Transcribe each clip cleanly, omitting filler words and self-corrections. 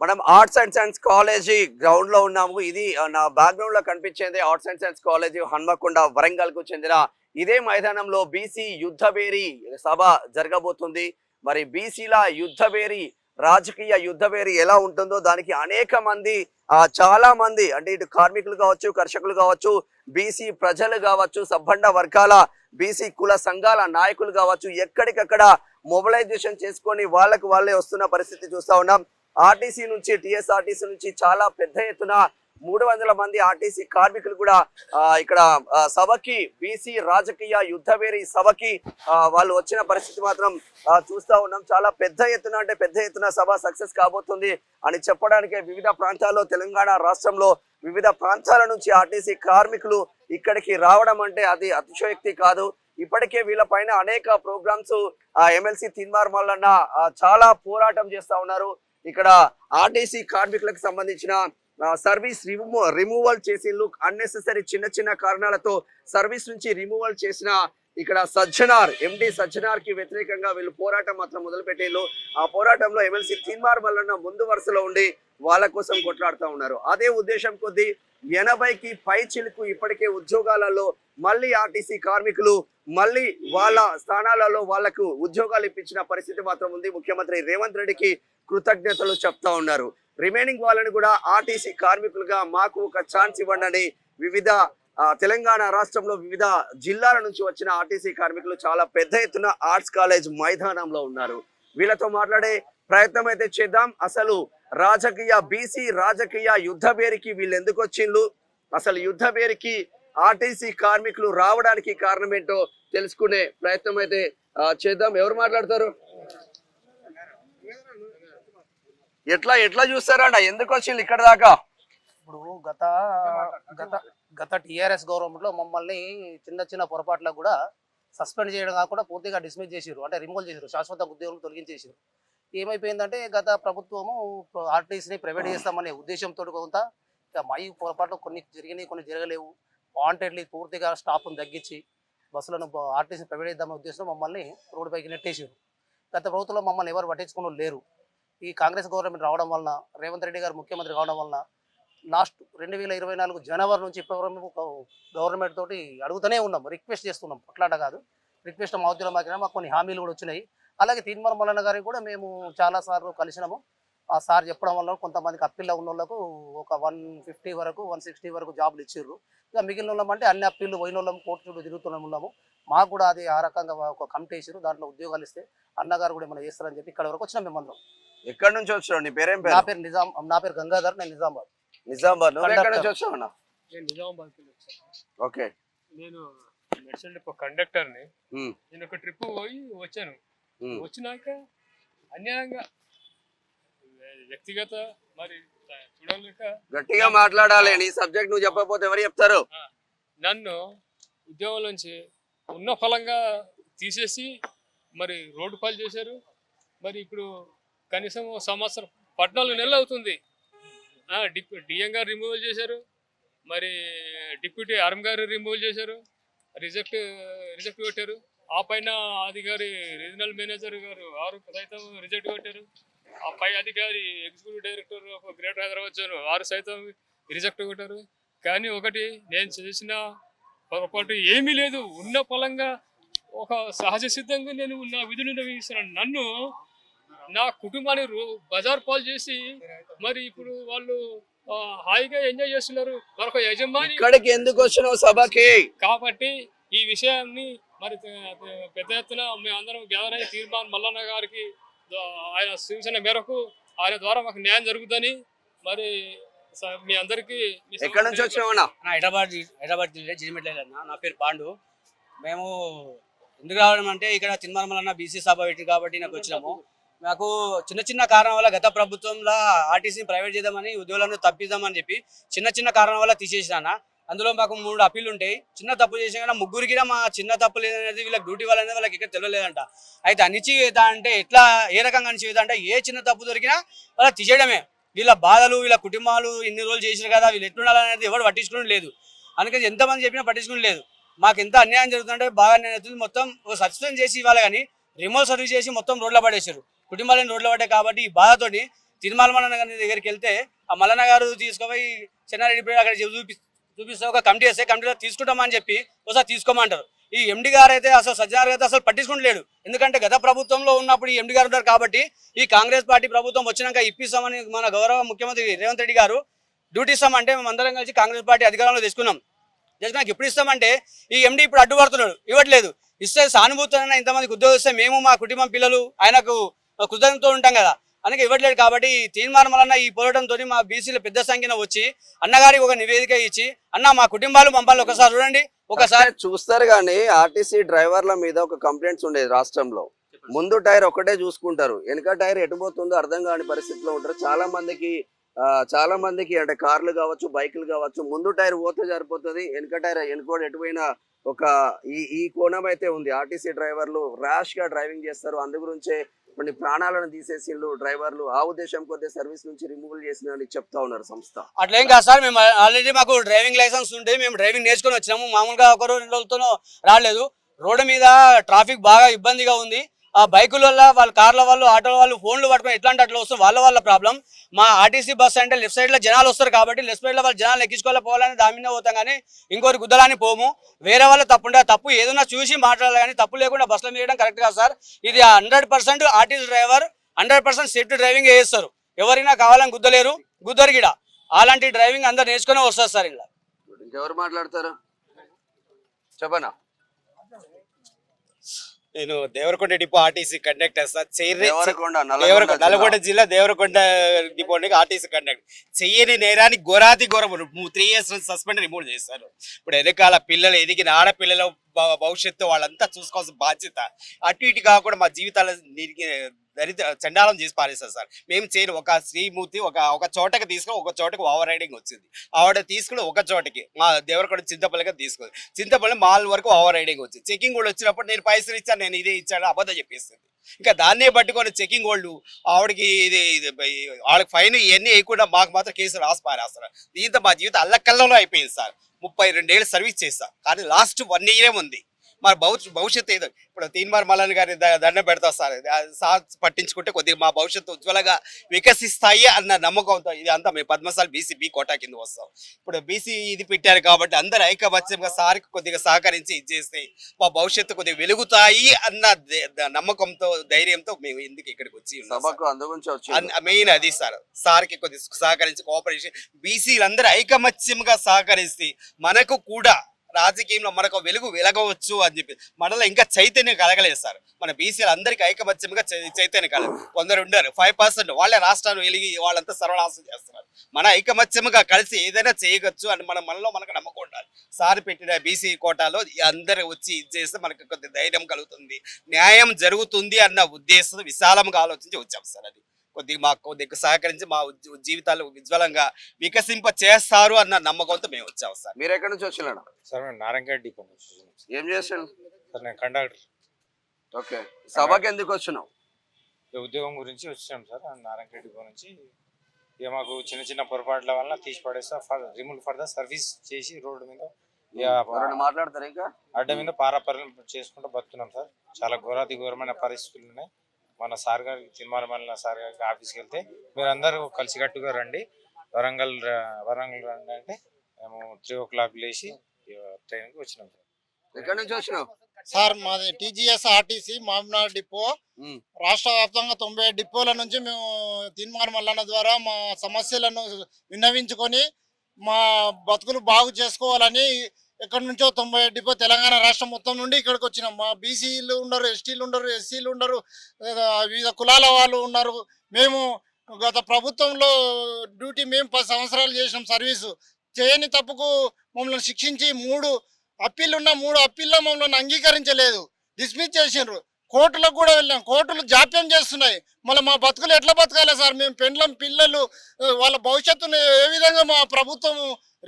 మనం arts and science college ground లో ఉన్నాము. ఇది నా బ్యాక్గ్రౌండ్ లో కనిపించేది arts and science college Hanamkonda Warangal కు చెందిన ఇదే మైదానంలో బీసీ యుద్ధభేరి సభ జరగబోతుంది. మరి బీసీల యుద్ధభేరి రాజకీయ యుద్ధభేరి ఎలా ఉంటుందో దానికి అనేక మంది చాలా మంది అంటే ఇటు కార్మికులు కావచ్చు, కర్షకులు కావచ్చు, బీసీ ప్రజలు కావచ్చు, సబ్బండ వర్గాల బీసీ కుల సంఘాల నాయకులు కావచ్చు, ఎక్కడికక్కడ మొబిలైజేషన్ చేసుకొని వాళ్ళకు వాళ్ళే వస్తున్న పరిస్థితి చూస్తా ఉన్నాం. ఆర్టీసీ నుంచి టీఎస్ఆర్టీసీ నుంచి చాలా పెద్ద ఎత్తున 300 మంది ఆర్టీసీ కార్మికులు కూడా ఇక్కడ సభకి బీసీ రాజకీయ యుద్ధవేరి సభకి వాళ్ళు వచ్చిన పరిస్థితి మాత్రం చూస్తా ఉన్నాం. చాలా పెద్ద ఎత్తున అంటే పెద్ద ఎత్తున సభ సక్సెస్ కాబోతుంది అని చెప్పడానికే వివిధ ప్రాంతాల్లో తెలంగాణ రాష్ట్రంలో వివిధ ప్రాంతాల నుంచి ఆర్టీసీ కార్మికులు ఇక్కడికి రావడం అంటే అది అతిశయోక్తి కాదు. ఇప్పటికే వీళ్ళపైన అనేక ప్రోగ్రామ్స్ ఎమ్మెల్సీ తీన్మార్ మల్లన్న చాలా పోరాటం చేస్తా ఉన్నారు. ఇక్కడ ఆర్టీసీ కార్మికులకు సంబంధించిన సర్వీస్ రిమూవల్ చేసిండ్రు. అన్నెసెసరీ చిన్న చిన్న కారణాలతో సర్వీస్ నుంచి రిమూవల్ చేసిన ఇక్కడ సజ్జనార్ ఎండి సజ్జనార్ కి వ్యతిరేకంగా వీళ్ళు పోరాటం మాత్రం మొదలుపెట్టేళ్ళు. ఆ పోరాటంలో ఎమ్మెల్సీ తీన్మార్ మల్లన్న ముందు వరుసలో ఉండి వాళ్ళ కోసం కొట్లాడుతూ ఉన్నారు. అదే ఉద్దేశం కొద్దీ 80కి పై చిలుకు ఇప్పటికే ఉద్యోగాలలో మళ్ళీ ఆర్టీసీ కార్మికులు మళ్ళీ వాళ్ళ స్థానాలలో వాళ్లకు ఉద్యోగాలు ఇప్పించిన పరిస్థితి మాత్రం ఉంది. ముఖ్యమంత్రి రేవంత్ రెడ్డికి కృతజ్ఞతలు చెప్తా ఉన్నారు. రిమైనింగ్ వాళ్ళని కూడా ఆర్టీసీ కార్మికులుగా మాకు ఒక ఛాన్స్ ఇవ్వండి. వివిధ తెలంగాణ రాష్ట్రంలో వివిధ జిల్లాల నుంచి వచ్చిన ఆర్టీసీ కార్మికులు చాలా పెద్ద ఎత్తున ఆర్ట్స్ కాలేజ్ మైదానంలో ఉన్నారు. వీళ్ళతో మాట్లాడే ప్రయత్నం అయితే చేద్దాం. అసలు బీసీ రాజకీయ యుద్ధ పేరుకి వీళ్ళు ఎందుకు వచ్చిండ్రు, అసలు యుద్ధ పేరుకి ఆర్టీసీ కార్మికులు రావడానికి కారణం ఏంటో తెలుసుకునే ప్రయత్నం అయితే చేద్దాం. ఎవరు మాట్లాడతారు? ఎట్లా చూస్తారా ఎందుకు వచ్చింది ఇక్కడ దాకా? ఇప్పుడు గత టీఆర్ఎస్ గవర్నమెంట్ లో మమ్మల్ని చిన్న చిన్న పొరపాట్లకు కూడా సస్పెండ్ చేయడం కాకుండా పూర్తిగా డిస్మిస్ చేసారు, అంటే రిమూవ్ చేసారు, శాశ్వత ఉద్యోగులు తొలగించేసారు. ఏమైపోయిందంటే గత ప్రభుత్వము ఆర్టీసీని ప్రైవేట్ చేస్తామనే ఉద్దేశంతో కొంత మై పొరపాట్లు కొన్ని జరిగినాయి, కొన్ని జరగలేవు. వాంటెడ్లీ పూర్తిగా స్టాఫ్ను తగ్గించి బస్సులను ఆర్టీసీ ప్రైవేట్ చేద్దామనే ఉద్దేశంలో మమ్మల్ని రోడ్డు పైకి నెట్టేసారు. గత ప్రభుత్వంలో మమ్మల్ని ఎవరు పట్టించుకుని లేరు. ఈ కాంగ్రెస్ గవర్నమెంట్ రావడం వలన, రేవంత్ రెడ్డి గారు ముఖ్యమంత్రి కావడం వలన లాస్ట్ 2024 జనవరి నుంచి ఇప్పటివరకు గవర్నమెంట్ తోటి అడుగుతూనే ఉన్నాం, రిక్వెస్ట్ చేస్తున్నాం. అట్లాట కాదు, రిక్వెస్ట్ మౌద్యుల మాకు కొన్ని హామీలు కూడా వచ్చినాయి. అలాగే తీన్మార్ మల్లన్న గారికి కూడా మేము చాలాసార్లు కలిసినాము. ఆ సార్ చెప్పడం వల్ల కొంతమందికి అప్పీల్లో ఉన్న వాళ్ళకు ఒక 150 వరకు 160 వరకు జాబులు ఇచ్చిర్రు. ఇక మిగిలిన వాళ్ళం అంటే అన్ని అప్పీళ్ళు పోయిన వాళ్ళం కోర్టు చుట్టూ తిరుగుతూనే ఉన్నాము. మాకు కూడా అది ఆ రకంగా ఒక కమిటీ వేసారు, దాంట్లో ఉద్యోగాలు ఇస్తే అన్నగారు కూడా ఏమైనా చేస్తారని చెప్పి ఇక్కడ వరకు వచ్చినాం. మేమందరం ఎక్కడి నుంచి వచ్చావు? నీ పేరేం పేరు? నా పేరు గంగాధర్, నేను నిజామాబాద్. నువ్వు ఎక్కడి నుంచి వచ్చావు? నేను నిజామాబాద్కి వచ్చాను. ఓకే, నేను మెడిసిన్ డిపో కండక్టర్ని. నేను ఒక ట్రిప్ పోయి వచ్చాను. వచ్చినాక అన్యాయంగా వ్యక్తిగత మరి చూడలేక గట్టిగా మాట్లాడాలి. నీ సబ్జెక్ట్ నువ్వు చెప్పకపోతే ఎవరు చెప్తారు? నన్ను ఉద్యోగం నుంచి ఉన్న ఫలంగా తీసేసి మరి రోడ్డు పాలు చేశారు. మరి ఇప్పుడు కనీసం సంవత్సరం 14 నెలలు అవుతుంది. డిఎం గారు రిమూవల్ చేశారు, మరి డిప్యూటీ ఆర్ఎం గారు రిమూవల్ చేశారు, రిజెక్ట్ కొట్టారు. ఆ పైన అధికారి రీజనల్ మేనేజర్ గారు సైతం రిజెక్ట్ కొట్టారు. ఆ పై అధికారి executive director of greater Hyderabad zone సైతం రిజెక్ట్ కొట్టారు. కానీ ఒకటి, నేను చేసిన పొరపాటు ఏమీ లేదు. ఉన్న ఫలంగా ఒక సహజ సిద్ధంగా నేను నా విధులు నిర్వహిస్తున్నాను. నన్ను నా కుటుంబాన్ని బజార్ పాలు చేసి మరి ఇప్పుడు వాళ్ళు హాయిగా ఎంజాయ్ చేస్తున్నారు. మరొక యజమాని ఇక్కడికి ఎందుకు వచ్చినావు సభకి? కాబట్టి ఈ విషయాన్ని మరి పెద్ద ఎత్తున మేమందరం గ్యాదర్ అయ్యి తీర్మాన్ మల్లన్న గారికి ఆయన సూచన మేరకు ఆయన ద్వారా మాకు న్యాయం జరుగుతుందని మరి మీ అందరికి. ఎక్కడి నుంచి వచ్చినావన్నా? హైదరాబాద్ జిల్లా జిరిమెట్లేదన్న. నా పేరు పాండు. మేము ఎందుకు రావడం అంటే ఇక్కడ తీన్మార్ మల్లన్న బీసీ సభ పెట్టి కాబట్టి నాకు వచ్చినాము. మాకు చిన్న చిన్న కారణం వల్ల గత ప్రభుత్వంలో ఆర్టీసీని ప్రైవేట్ చేద్దామని ఉద్యోగులను తప్పిద్దామని చెప్పి చిన్న కారణం వల్ల తీసేసిన. అందులో మాకు 3 అప్పీలు ఉంటాయి. చిన్న తప్పు చేసిన కానీ ముగ్గురికి మా చిన్న తప్పు లేదనేది వీళ్ళకి డ్యూటీ వాళ్ళనేది వాళ్ళకి ఇక్కడ తెలియలేదంట. అయితే అణిచివేత అంటే ఎట్లా, ఏ రకంగా అణిచివేత అంటే ఏ చిన్న తప్పు దొరికినా వాళ్ళకి తీసేయడమే. వీళ్ళ బాధలు, వీళ్ళ కుటుంబాలు ఇన్ని రోజులు చేసారు కదా, వీళ్ళు ఎట్లుండాలనేది ఎవరు పట్టించుకుని లేదు. అందుకని ఎంతమంది చెప్పినా పట్టించుకుని లేదు. మాకు ఎంత అన్యాయం జరుగుతుందంటే బాగా అన్యాయం అవుతుంది. మొత్తం సస్పెండ్ చేసి ఇవ్వాలి కానీ రిమోట్ సర్వీస్ చేసి మొత్తం రోడ్ల పడేశారు. కుటుంబాలను రోడ్ల పడ్డాయి. కాబట్టి ఈ బాధతోటి తిరుమల మల్లన్న గారి దగ్గరికి వెళ్తే ఆ మల్లన్న గారు తీసుకుపోయి చెన్నారెడ్డి అక్కడ చూపిస్తే ఒక కమిటీ వేస్తే కమిటీలో తీసుకుంటామని చెప్పి ఒకసారి తీసుకోమంటారు. ఈ ఎండి గారు అయితే అసలు సజ్జనార్ అయితే అసలు పట్టించుకుంటలేడు. ఎందుకంటే గత ప్రభుత్వంలో ఉన్నప్పుడు ఈ ఎండి గారు ఉన్నారు కాబట్టి ఈ కాంగ్రెస్ పార్టీ ప్రభుత్వం వచ్చినాక ఇప్పిస్తామని మన గౌరవ ముఖ్యమంత్రి రేవంత్ రెడ్డి గారు డ్యూటీ ఇస్తామంటే మేము అందరం కలిసి కాంగ్రెస్ పార్టీ అధికారంలో తెచ్చుకున్నాం. ఎప్పుడు ఇస్తామంటే ఈ ఎండి ఇప్పుడు అడ్డుపడుతున్నాడు, ఇవ్వట్లేదు. ఇస్తే సానుభూతులైనా ఇంతమందికి ఉద్యోగం ఇస్తే మేము మా కుటుంబం పిల్లలు ఆయనకు కృతజ్ఞతతో ఉంటాం కదా, అందుకే ఇవ్వట్లేదు. కాబట్టి తీర్మానం వలన ఈ పోరాటంతో మా బీసీలు పెద్ద సంఖ్యన వచ్చి అన్నగారికి ఒక నివేదిక ఇచ్చి అన్న మా కుటుంబాలు మమ్మల్ని ఒకసారి చూడండి ఒకసారి చూస్తారు. కానీ ఆర్టీసీ డ్రైవర్ల మీద ఒక కంప్లైంట్స్ ఉండేది రాష్ట్రంలో. ముందు టైర్ ఒకటే చూసుకుంటారు, వెనక టైర్ ఎటుపోతుందో అర్థం కాని పరిస్థితిలో ఉంటారు. చాలా మందికి అంటే కార్లు కావచ్చు, బైకులు కావచ్చు, ముందు టైర్ పోతే సరిపోతుంది, వెనక టైర్ వెనుకోడు ఎటుపోయినా ఒక ఈ కోణం అయితే ఉంది. ఆర్టీసీ డ్రైవర్లు ర్యాష్ గా డ్రైవింగ్ చేస్తారు, అందు గురించే కొన్ని ప్రాణాలను తీసేసిండ్రు డ్రైవర్లు. ఆ ఉద్దేశం కొద్ది సర్వీస్ నుంచి రిమూవ్ చేసిన చెప్తా ఉన్నారు సంస్థ. అట్లేం కాదు సార్, మేము ఆల్రెడీ మాకు డ్రైవింగ్ లైసెన్స్ ఉంటే మేము డ్రైవింగ్ నేర్చుకొని వచ్చినాము. మామూలుగా ఒక రోజు 2 రోజులతో రాలేదు. రోడ్డు మీద ట్రాఫిక్ బాగా ఇబ్బందిగా ఉంది. ఆ బైకుల వల్ల వాళ్ళ కార్ల వాళ్ళు ఆటోల వాళ్ళు ఫోన్లు పట్టుకొని ఎట్లా అంటే అట్లా వస్తుంది, వాళ్ళ ప్రాబ్లం. మా ఆర్టీసీ బస్ అంటే లెఫ్ట్ సైడ్ లో జనాలు వస్తారు కాబట్టి లెఫ్ట్ సైడ్ లో వాళ్ళు జనాలు ఎక్కించుకోవాలి పోవాలని దాని మీద పోతాం, కానీ ఇంకోటి గుద్దలాని పోము. వేరే వాళ్ళ తప్పు ఉంటే తప్పు ఏదైనా చూసి మాట్లాడాలి, కానీ తప్పు లేకుండా బస్సులో మీయడం కరెక్ట్ కాదు సార్. ఇది 100% ఆర్టీసీ డ్రైవర్ 100% సేఫ్టీ డ్రైవింగ్ చేస్తారు. ఎవరైనా కావాలని గుద్దరు గిడ అలాంటి డ్రైవింగ్ అందరు నేర్చుకునే వస్తారు సార్. ఇలా ఇంకెవరు మాట్లాడతారు చెప్పనా? నేను Devarakonda depot RTC conductor sir. Nalgonda జిల్లా దేవరకొండ డిపో ఆర్టీసీ కండక్టర్. చెయ్యని నేరానికి ఘోరాతి ఘోరం 3 years సస్పెండ్ రిమూవ్ చేస్తారు. ఇప్పుడు వెనకాల పిల్లలు ఎదిగిన ఆడపిల్లల భవిష్యత్తు వాళ్ళంతా చూసుకోవాల్సిన బాధ్యత. అటు ఇటు కాకుండా మా జీవితాలు చండాలం చేసి పారేస్తారు సార్. మేము చేయను. ఒక శ్రీమూర్తి ఒక చోటకి తీసుకుని ఒక చోటకి ఓవర్ రైడింగ్ వచ్చింది. ఆవిడ తీసుకుని ఒక చోటకి మా దేవరకొండ చింతపల్లిగా తీసుకుంది. చింతపల్లి మాల్ వరకు ఓవర్ రైడింగ్ వచ్చింది. చెకింగ్ కూడా వచ్చినప్పుడు నేను పైసలు ఇచ్చాను, నేను ఇదే ఇచ్చాను అబద్ధం చెప్పేస్తుంది. ఇంకా దాన్నే పట్టుకొని చెకింగ్ వాళ్ళు ఆవిడకి వాళ్ళకి ఫైన్ ఇవన్నీ వేయకుండా మాకు మాత్రం కేసులు రాసి పారేస్తారు. దీంతో మా జీవితం అల్లకల్లంలో అయిపోయింది సార్. 32 ఏళ్ళు సర్వీస్ చేస్తా, కానీ లాస్ట్ 1 year ఉంది. మరి భవిష్యత్తు ఏదో ఇప్పుడు తీన్మార్ మల్లన్న గారి దండ పెడతా సార్. పట్టించుకుంటే కొద్దిగా మా భవిష్యత్తు ఉజ్వలంగా వికసిస్తాయి అన్న నమ్మకంతో ఇది అంతా మేము పద్మశాలి బీసీ బి కోటా కింద వస్తాం. ఇప్పుడు బీసీ ఇది పెట్టారు కాబట్టి అందరు ఐకమత్యంగా సార్కి కొద్దిగా సహకరించి ఇది చేస్తే మా భవిష్యత్తు కొద్దిగా వెలుగుతాయి అన్న నమ్మకంతో ధైర్యంతో మేము ఎందుకు ఇక్కడికి వచ్చి మెయిన్ అది సార్. సార్కి కొద్దిగా సహకరించి కోఆపరేషన్ బీసీలందరూ ఐకమత్యంగా సహకరిస్తే మనకు కూడా రాజకీయంలో మనకు వెలగవచ్చు అని చెప్పి మనలో ఇంకా చైతన్యం కలగలేదు సార్. మన బీసీలు అందరికీ ఐకమత్యంగా చైతన్యం కలగదు. కొందరు ఉండరు 5% వాళ్ళే రాష్ట్రాలు వెలిగి వాళ్ళంతా సర్వనాశనం చేస్తున్నారు. మన ఐకమత్యంగా కలిసి ఏదైనా చేయవచ్చు అని మనలో మనకు నమ్మకం ఉండాలి. సార్ పెట్టిన బీసీ కోటాలో అందరూ వచ్చి ఇది చేస్తే మనకు కొద్ది ధైర్యం కలుగుతుంది, న్యాయం జరుగుతుంది అన్న ఉద్దేశం విశాలంగా ఆలోచించి వచ్చాం సార్. అది కొద్దిగా సహకరించి మా జీవితాలు ఉజ్వలంగా వికసింప చేస్తారు అన్న నమ్మకంతో మేము వచ్చాము సార్. మీరు ఎక్కడి నుంచి వచ్చిన సార్? మేము నారాయణగఢ్ డిపో నుంచి. ఏం చేస్తాను సార్? నేను కండక్టర్. ఓకే, సభకి ఎందుకు వచ్చినావు? ఉద్యోగం గురించి వచ్చాం సార్. నారాయణగఢ్ డిపో నుంచి ఇక మాకు చిన్న పొరపాట్ల వల్ల తీసి పడేస్తా రిమూవ్ ఫర్ సర్వీస్ చేసి రోడ్డు మీద మాట్లాడతారు ఇంకా అడ్డ మీద పారాపరం చేసుకుంటూ బతుకున్నాం సార్. చాలా ఘోరాతి ఘోరమైన పరిస్థితులు ఉన్నాయి. మన సార్ గారి తీర్మానం వల్ల సార్ గారికి ఆఫీస్కి వెళ్తే మీరు అందరూ కలిసికట్టుగా రండి, వరంగల్ రండి అంటే మేము 3 o'clock లేచి ట్రైన్కి వచ్చినాం సార్. ఎక్కడి నుంచి వచ్చినావు సార్? మాది టీజీఎస్ ఆర్టీసీ మామనాడ్ డిపో. రాష్ట్ర వ్యాప్తంగా 90 డిపోల నుంచి మేము తీన్మార్ మల్లన్న ద్వారా మా సమస్యలను విన్నవించుకొని మా బతుకులు బాగు చేసుకోవాలని ఎక్కడి నుంచో 90 డిపో తెలంగాణ రాష్ట్రం మొత్తం నుండి ఇక్కడికి వచ్చినాం. మా బీసీలు ఉన్నారు, ఎస్టీలు ఉన్నారు, ఎస్సీలు ఉన్నారు, వివిధ కులాల వాళ్ళు ఉన్నారు. మేము గత ప్రభుత్వంలో డ్యూటీ మేము 10 సంవత్సరాలు చేసినాం సర్వీసు. చేయని తప్పుకు మమ్మల్ని శిక్షించి 3 అప్పీళ్ళు ఉన్న 3 అప్పీల్లో మమ్మల్ని అంగీకరించలేదు, డిస్మిస్ చేసిండ్రు. కోర్టులకు కూడా వెళ్ళాం, కోర్టులు జాప్యం చేస్తున్నాయి. మళ్ళీ మా బతుకులు ఎట్లా బతకాలి సార్? మేము పెండ్లం పిల్లలు వాళ్ళ భవిష్యత్తును ఏ విధంగా మా ప్రభుత్వం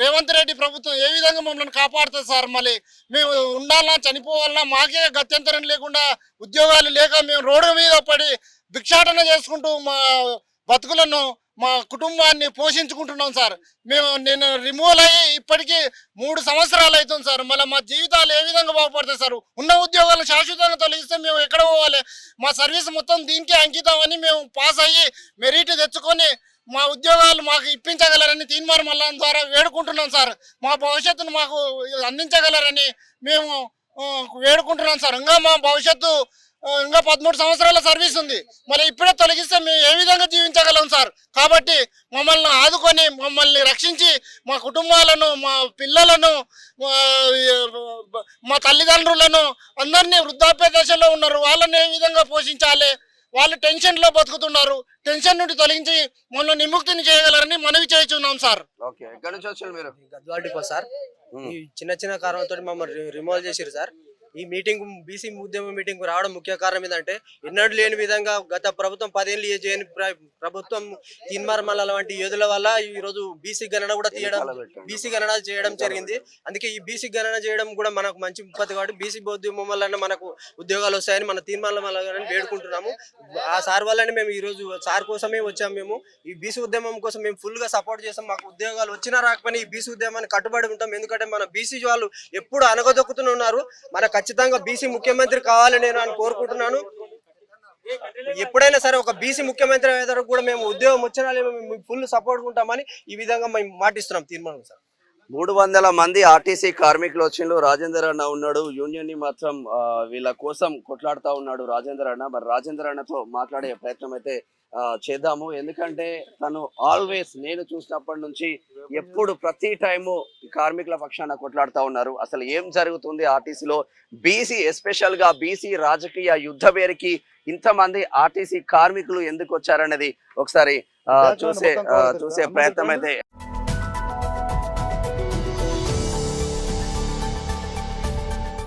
రేవంత్ రెడ్డి ప్రభుత్వం ఏ విధంగా మమ్మల్ని కాపాడుతుంది సార్? మళ్ళీ మేము ఉండాలన్నా చనిపోవాలన్నా మాకే గత్యంతరం లేకుండా ఉద్యోగాలు లేక మేము రోడ్డు మీద పడి భిక్షాటన చేసుకుంటూ మా బతుకులను మా కుటుంబాన్ని పోషించుకుంటున్నాం సార్. నేను రిమూవల్ అయ్యి ఇప్పటికీ 3 సంవత్సరాలు అవుతుంది సార్. మళ్ళీ మా జీవితాలు ఏ విధంగా బాగుపడతాయి సార్? ఉన్న ఉద్యోగాలు శాశ్వతంగా తొలగిస్తే మేము ఎక్కడ పోవాలి? మా సర్వీస్ మొత్తం దీనికే అంకితం అని మేము పాస్ అయ్యి మెరిట్ తెచ్చుకొని మా ఉద్యోగాలు మాకు ఇప్పించగలరని తీన్మార్ మల్లన్న ద్వారా వేడుకుంటున్నాం సార్. మా భవిష్యత్తును మాకు అందించగలరని మేము వేడుకుంటున్నాం సార్. ఇంకా మా భవిష్యత్తు ఇంకా 13 సంవత్సరాల సర్వీస్ ఉంది. మరి ఇప్పుడే తొలగిస్తే మేము ఏ విధంగా జీవించగలం సార్? కాబట్టి మమ్మల్ని ఆదుకొని మమ్మల్ని రక్షించి మా కుటుంబాలను, మా పిల్లలను, మా తల్లిదండ్రులను అందరినీ వృద్ధాప్య దశలో ఉన్నారు, వాళ్ళని ఏ విధంగా పోషించాలి? వాళ్ళు టెన్షన్లో బతుకుతున్నారు. టెన్షన్ నుండి తొలగించి మనల్ని విముక్తిని చేయగలరని మనవి చేస్తున్నాం సార్. ఓకే, ఎక్కడి నుంచి వచ్చారు మీరు? Gadwal depot sir. ఈ చిన్న కారణంతో మమ్మల్ని రిమూవ్ చేసారు సార్. ఈ మీటింగ్ బీసీ ఉద్యమ మీటింగ్ రావడం ముఖ్య కారణం ఏంటంటే ఎన్నడూ లేని విధంగా గత ప్రభుత్వం 10 ఏళ్ళు చేయని ప్రభుత్వం తీన్మార్ మల్లన్న వంటి యోధుల వల్ల ఈ రోజు బీసీ గణన కూడా చేయడం జరిగింది. అందుకే ఈ బీసీ గణన చేయడం కూడా మనకు మంచి పద్ధతి కాబట్టి బీసీ ఉద్యమం వల్ల మనకు ఉద్యోగాలు వస్తాయని మన తీన్మార్ మల్లన్న వేడుకుంటున్నాము. ఆ సార్ వల్లనే మేము ఈ రోజు సార్ కోసమే వచ్చాము. మేము ఈ బీసీ ఉద్యమం కోసం మేము ఫుల్ గా సపోర్ట్ చేస్తాం. మాకు ఉద్యోగాలు వచ్చినా రాకపోయినా ఈ బీసీ ఉద్యమాన్ని కట్టుబడి ఉంటాం. ఎందుకంటే మన బీసీ వాళ్ళు ఎప్పుడు అనగదొక్కుతున్నారు. మన ఖచ్చితంగా బీసీ ముఖ్యమంత్రి కావాలని నేను కోరుకుంటున్నాను. ఎప్పుడైనా సరే ఒక బీసీ ముఖ్యమంత్రి అయ్యేందుకు కూడా మేము ఉద్యోగం వచ్చినా మేము ఫుల్ సపోర్ట్ ఉంటామని ఈ విధంగా మేము మాటిస్తున్నాం తీర్మానం సార్. 300 మంది ఆర్టీసీ కార్మికులు వచ్చిండు. రాజేందర్ అన్న ఉన్నాడు. యూనియన్ ని మాత్రం వీళ్ళ కోసం కొట్లాడుతా ఉన్నాడు రాజేందర్ అన్న. మరి రాజేందర్ అన్నతో మాట్లాడే ప్రయత్నం అయితే చేద్దాము. ఎందుకంటే తను ఆల్వేస్ నేను చూసినప్పటి నుంచి ఎప్పుడు ప్రతి టైము కార్మికుల పక్షాన కొట్లాడుతూ ఉన్నారు. అసలు ఏం జరుగుతుంది ఆర్టీసీలో? బీసీ ఎస్పెషల్ గా బీసీ రాజకీయ యుద్ధ పేరుకి ఇంతమంది ఆర్టీసీ కార్మికులు ఎందుకు వచ్చారనేది ఒకసారి చూసే ప్రయత్నం అయితే